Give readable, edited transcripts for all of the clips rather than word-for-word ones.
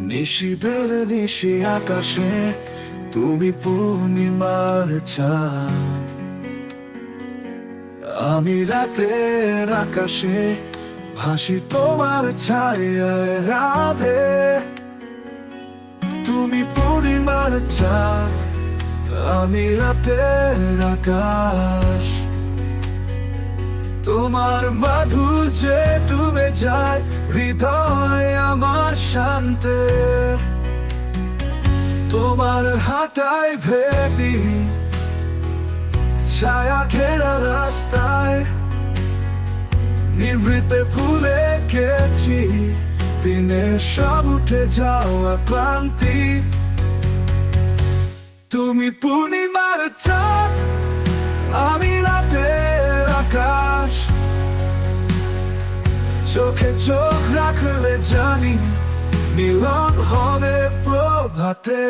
নিশীদের নিশি আকাশে তুমি পূর্ণিমার চাঁদ, আমি রাতের আকাশে ভাসি তোমার ছায়ায় রাধে। তুমি পূর্ণিমার চাঁদ, আমি রাতের আকাশ, তোমার মাধুর্যে ডুবে যায় হৃদয় আমার শান্তে। তোমার হাঁটায় ভেদি ছায়া ঘেরা রাস্তায়, নিভৃতে ভুলে গেছি দিনের সব উঠে যাওয়া ক্লান্তি। তুমি পূর্ণিমার চাঁদ, আমি রাতের আকাশ, চোখে চোখ রাখলে জানি মিলন হবে প্রভাতে।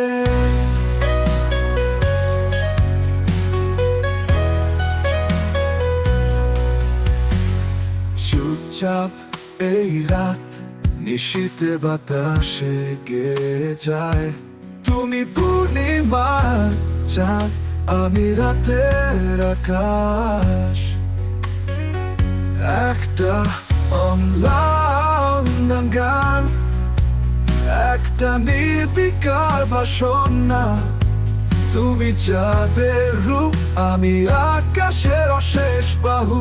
চুপচাপ এই রাত নিশীতে বাতাসে গেয়ে যায়। তুমি পূর্ণিমার চাঁদ, আমি রাতের আকাশ, একটা অম্লান গান, একটা নির্বিকার বাসনা। তুমি চাঁদের রূপ, আমি আকাশের অশেষ বাহু।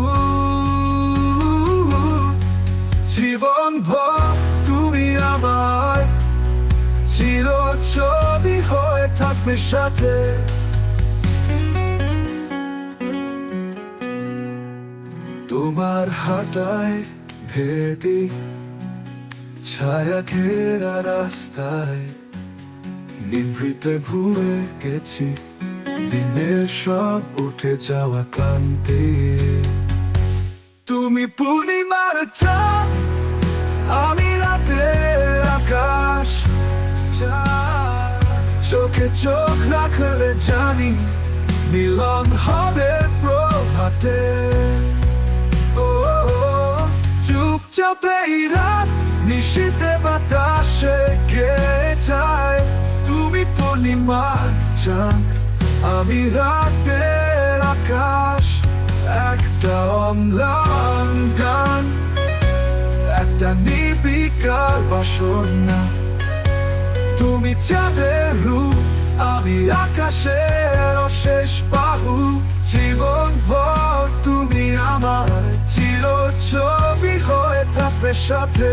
জীবন ভর তুমি আমার চিরছবি হয়ে থাকবে সাথে। তোমার হাঁটায় ভেদি ছায়া ঘেরা রাস্তায়, নিভৃতে ভুলে গেছি দিনের সব উঠে যাওয়া ক্লান্তি। তুমি পূর্ণিমার চাঁদ, আমি রাতের আকাশ, চোখে চোখ রাখলে জানি মিলন হবে প্রভাতে। চুপচাপ এই রাত নিশীতে বাতাসে গেয়ে যায়। তুমি পূর্ণিমার চাঁদ, আমি রাতের আকাশ, একটা অম্লান গান, একটা নির্বিকার বাসনা। তুমি চাঁদের রূপ, আমি আকাশের অশেষ বাহু। জীবন ভর তুমি আমার চিরছবি হয়ে থাকবে সাথে।